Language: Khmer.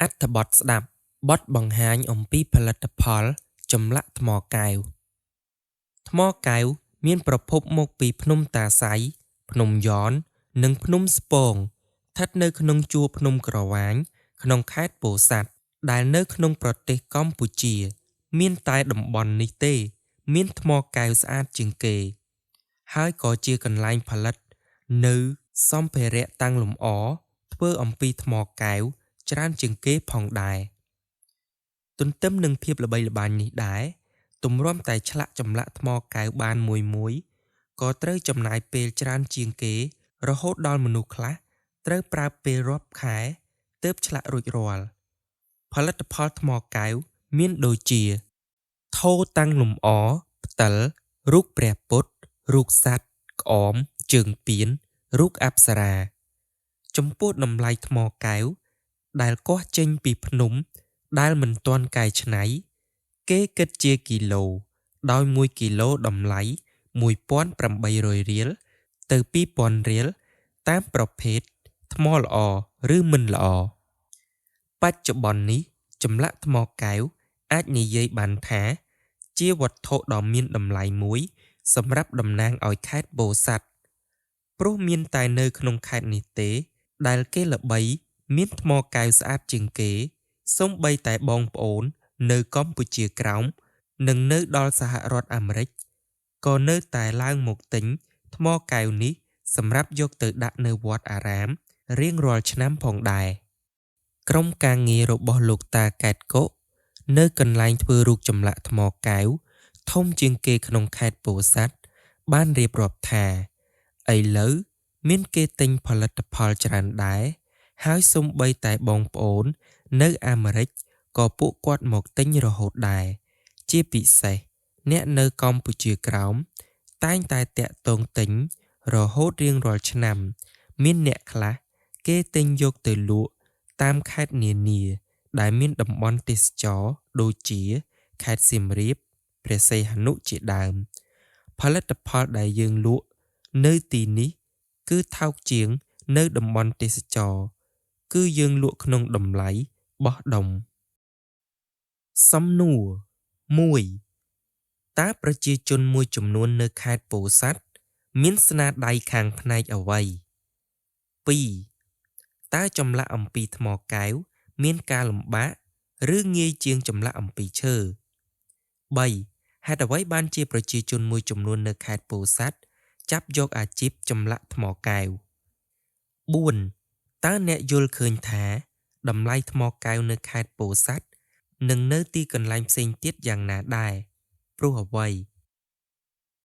អត្ថបទស្ដាប់បទបង្ហាញអំពីផលិតផលចម្លាក់ថ្មកែវថ្មកែវមានប្រភពមកពីភ្នំតាសៃភ្នំយ៉ននិងភ្នំស្ពងស្ថិតនៅក្នុងជួរភ្នំក្រវាញក្នុងខេត្តពោធិ៍សាត់ដែលនៅក្នុងប្រទេសកម្ពុជាមានតែតំបន់នេះទេមានថ្មកែវស្អាតជាងគេហើយក៏ជាកន្លែងផលិតនៅសម្ភារៈតាំងលម្អធ្វើអំពីថ្មកែវច្រើនជាងគេផងដែរទន្ទឹមនឹងភាពល្បីល្បាញនេះដែរទម្រាំតែឆ្លាក់ចម្លាក់ថ្មកែវបានមួយក៏ត្រូវចំណាយពេលច្រើនជាងគេរហូតដល់មនុស្សខ្លះត្រូវប្រើពេលរាប់ខែទើបឆ្លាក់រួចរាល់ផលិតផលថ្មកែវមានដូចជាថូតាំងលម្អផ្តិលរូបព្រះពុទ្ធរូបសត្វក្អមជើងពៀនរូបអប្សរាចំពោះតម្លៃថ្មកែវដែលកោះចេញពីភ្នំដែលមិនទាន់កែច្នៃគេគិតជាគីឡូដោយ1គីឡូតម្លៃ 1,800 រៀលទៅ 2,000 រៀលតាមប្រភេទថ្មល្អឬមិនល្អបច្ចុប្បន្ននេះចម្លាក់ថ្មកែវអាចនិយាយបានថាជាវត្ថុដ៏មានតម្លៃមួយសម្រាប់តំណាងឲ្យខេត្តពោធិ៍សាត់ព្រោះមានតែនៅក្នុងខេត្តនេះទេដែលគេល្បីមានថ្មកែវស្អាតជាងគេសូម្បីតែបងប្អូននៅកម្ពុជាក្រោមនិងនៅដល់សហរដ្ឋអាមេរិកក៏នៅតែឡើងមកទិញថ្មកែវនេះសម្រាប់យកទៅដាក់នៅវត្តអារាមរៀងរាល់ឆ្នាំផងដែរក្រុមការងាររបស់លោកតាកែតកុនៅកន្លែងធ្វើរូបចម្លាក់ថ្មកែវធំជាងគេក្នុងខេត្តពោធិ៍សាត់បានរៀបរាប់ថាឥឡូវមានគេទិញផលិតផលច្រើនដែរហើយសូម្បីតែបងប្អូននៅអាមេរិកក៏ពួកគាត់មកទិញរហូតដែរជាពិសេសអ្នកនៅកម្ពុជាក្រោមតែងតែតាក់ទងទិញរហូតរៀងរាល់ឆ្នាំមានអ្នកខ្លះគេទិញយកទៅលក់តាមខេត្តនានាដែលមានតំបន់ទេសចរដូចជាខេត្តសៀមរាបព្រះសីហនុជាដើមផលិតផលដែលយើងលក់នៅទីនេះគឺថោកជាងនៅតំបន់ទេសចរគឺយើងលក់ក្នុងតម្លៃបោះដុំសំណួរ 1. តើប្រជាជនមួយចំនួននៅខេត្តពោធិ៍សាត់មានស្នាដៃខាងផ្នែកអ្វី 2. តើចម្លាក់អំពីថ្មកែវមានការលំបាកឬងាយជាងចម្លាក់អំពីឈើ 3. ហេតុអ្វីបានជាប្រជាជនមួយចំនួននៅខេត្តពោធិ៍សាត់ចាប់យកអាជីពចម្លាក់ថ្មកែវ 4. តើអ្នកយល់ឃើញថាតម្លៃថ្មកែវនៅខេត្តពោធិ៍សាត់និងនៅទីកន្លែងផ្សេងទៀតយ៉ាងណាដែរព្រោះអ្វី